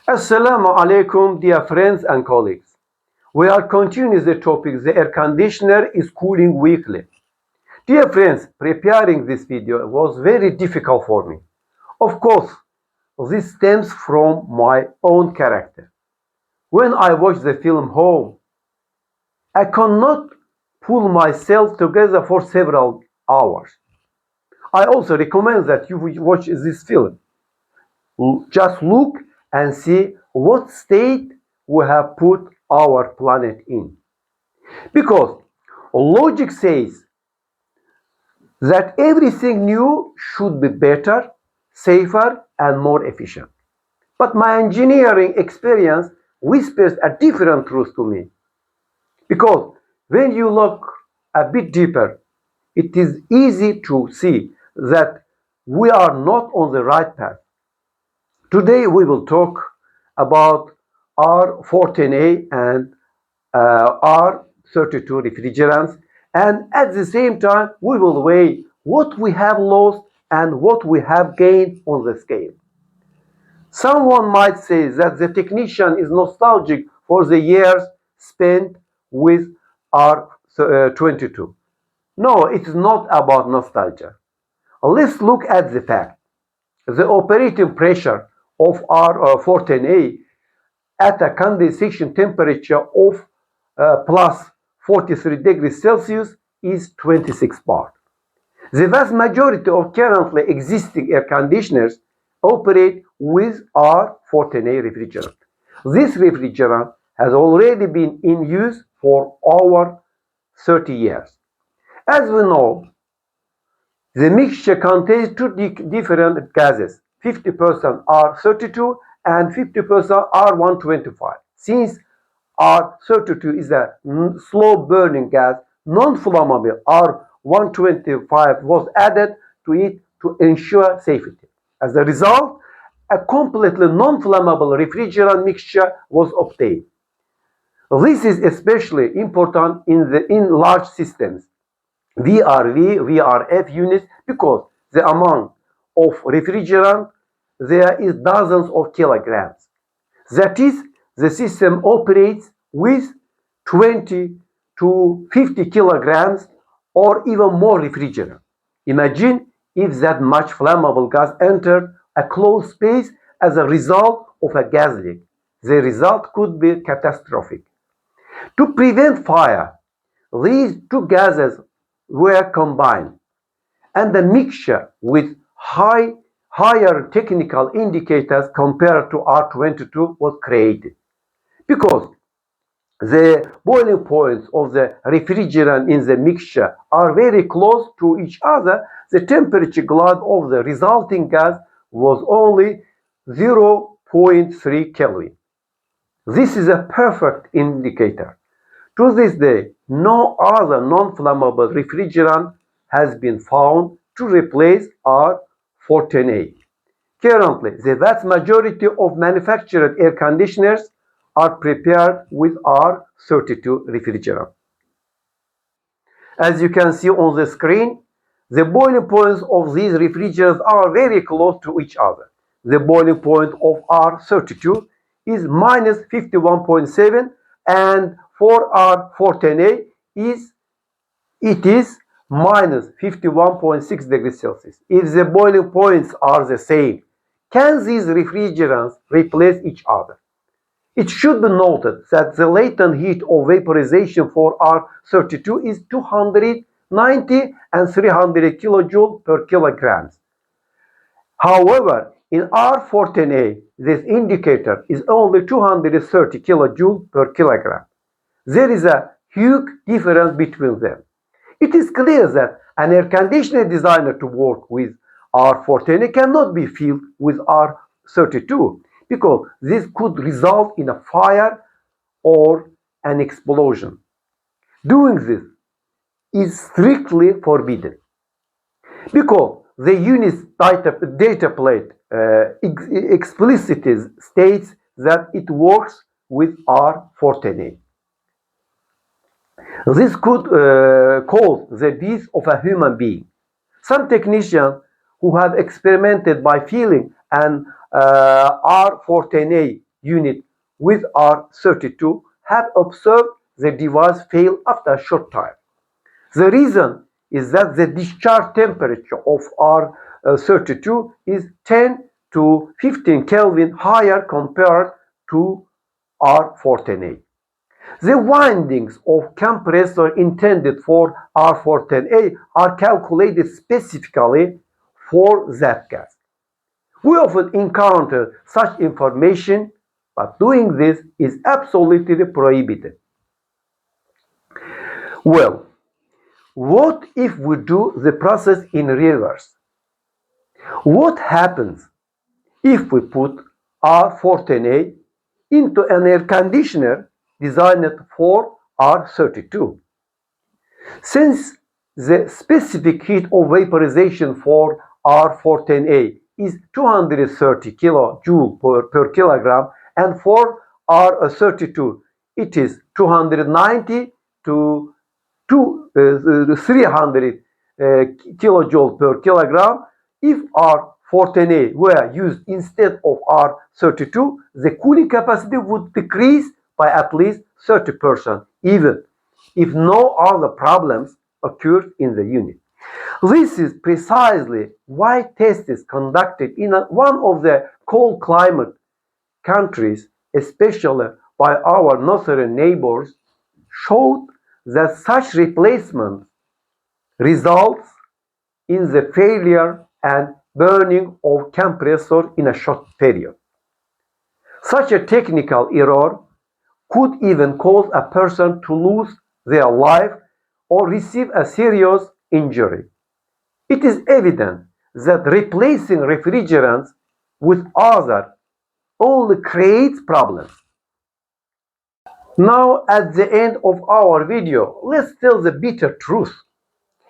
Assalamu alaikum, dear friends and colleagues. We are continuing the topic, the air conditioner is cooling weakly. Dear friends, preparing this video was very difficult for me. Of course, this stems from my own character. When I watch the film Home, I cannot pull myself together for several hours. I also recommend that you watch this film. Just look and see what state we have put our planet in. Because logic says that everything new should be better, safer, and more efficient. But my engineering experience whispers a different truth to me. Because when you look a bit deeper, it is easy to see that we are not on the right path. Today we will talk about R410A and R32 refrigerants, and at the same time we will weigh what we have lost and what we have gained on the scale. Someone might say that the technician is nostalgic for the years spent with R22. No, it's not about nostalgia. Let's look at the fact. The operating pressure of R410A at a condensation temperature of plus 43 degrees Celsius is 26 bar. The vast majority of currently existing air conditioners operate with R410A refrigerant. This refrigerant has already been in use for over 30 years. As we know, the mixture contains two different gases, 50% R32 and 50% R125. Since R32 is a slow burning gas, non-flammable R125 was added to it to ensure safety. As a result, a completely non-flammable refrigerant mixture was obtained. This is especially important in large systems, VRV, VRF units, because the amount of refrigerant there is dozens of kilograms. That is, the system operates with 20 to 50 kilograms or even more refrigerant. Imagine if that much flammable gas entered a closed space as a result of a gas leak. The result could be catastrophic. To prevent fire, these two gases were combined, and the mixture with higher technical indicators compared to R22 was created. Because the boiling points of the refrigerant in the mixture are very close to each other, the temperature gradient of the resulting gas was only 0.3 Kelvin. This is a perfect indicator. To this day, no other non-flammable refrigerant has been found to replace R410A. Currently, the vast majority of manufactured air conditioners are prepared with R32 refrigerant. As you can see on the screen, the boiling points of these refrigerants are very close to each other. The boiling point of R32 is minus 51.7, and for R410A it is minus 51.6 degrees Celsius. If the boiling points are the same, can these refrigerants replace each other? It should be noted that the latent heat of vaporization for R32 is 290 and 300 kilojoule per kilograms. However, in R410A, this indicator is only 230 kilojoule per kilogram. There is a huge difference between them. It is clear that an air conditioner designed to work with R410A cannot be filled with R32 because this could result in a fire or an explosion. Doing this is strictly forbidden because the unit's data plate explicitly states that it works with R410A. This could cause the death of a human being. Some technicians who have experimented by filling an R410A unit with R32 have observed the device fail after a short time. The reason is that the discharge temperature of R32 is 10 to 15 Kelvin higher compared to R410A. The windings of compressor intended for R410A are calculated specifically for that gas. We often encounter such information, but doing this is absolutely prohibited. Well, what if we do the process in reverse? What happens if we put R410A into an air conditioner designed for R32? Since the specific heat of vaporization for R410A is 230 kilojoule per kilogram, and for R32 it is 290 to 300 kilojoule per kilogram. If R410A were used instead of R32, the cooling capacity would decrease by at least 30%, even if no other problems occurred in the unit. This is precisely why tests conducted in one of the cold climate countries, especially by our northern neighbors, showed that such replacement results in the failure and burning of compressor in a short period. Such a technical error could even cause a person to lose their life or receive a serious injury. It is evident that replacing refrigerants with others only creates problems. Now, at the end of our video, let's tell the bitter truth.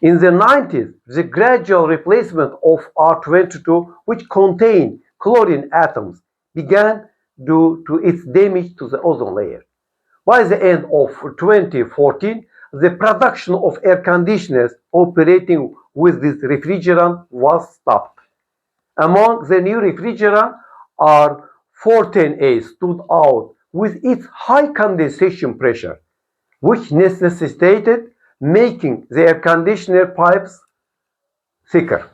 In the 90s, the gradual replacement of R22, which contained chlorine atoms, began due to its damage to the ozone layer. By the end of 2014, the production of air conditioners operating with this refrigerant was stopped. Among the new refrigerants, R410A stood out with its high condensation pressure, which necessitated making the air conditioner pipes thicker.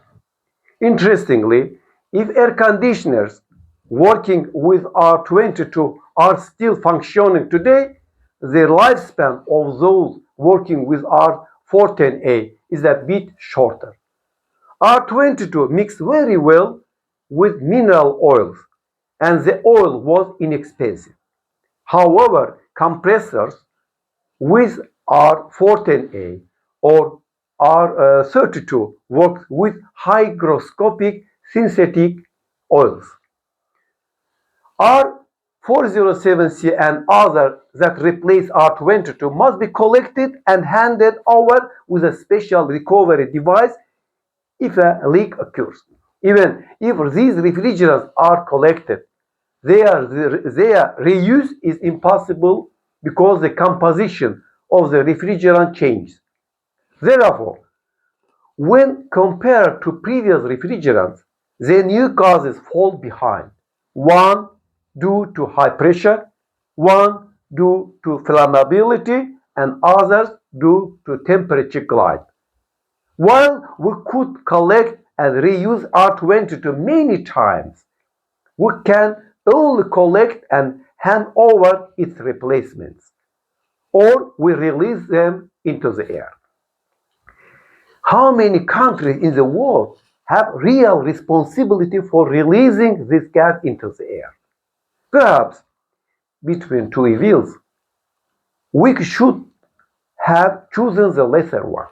Interestingly, if air conditioners working with R22 are still functioning today, the lifespan of those working with R410A is a bit shorter. R22 mixed very well with mineral oils, and the oil was inexpensive. However, compressors with R410A or R32 work with hygroscopic synthetic oils. R407C and others that replace R22 must be collected and handed over with a special recovery device if a leak occurs. Even if these refrigerants are collected, their reuse is impossible because the composition of the refrigerant changes. Therefore, when compared to previous refrigerants, the new gases fall behind. One due to high pressure, one due to flammability, and others due to temperature glide. While we could collect and reuse R22 many times, we can only collect and hand over its replacements, or we release them into the air. How many countries in the world have real responsibility for releasing this gas into the air? Perhaps between two evils, we should have chosen the lesser one.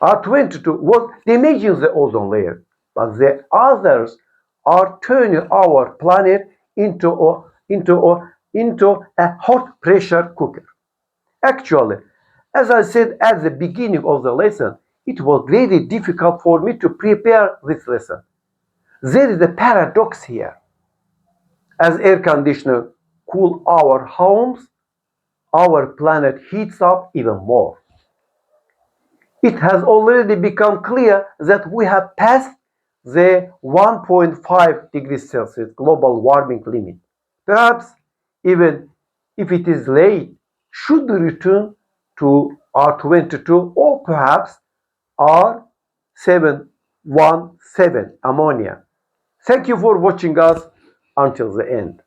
R22 was damaging the ozone layer, but the others are turning our planet into a hot pressure cooker. Actually, as I said at the beginning of the lesson, it was very difficult for me to prepare this lesson. There is a paradox here. As air conditioners cool our homes, our planet heats up even more. It has already become clear that we have passed the 1.5 degrees Celsius global warming limit. Perhaps even if it is late, should be returned to R22 or perhaps R717 ammonia. Thank you for watching us until the end.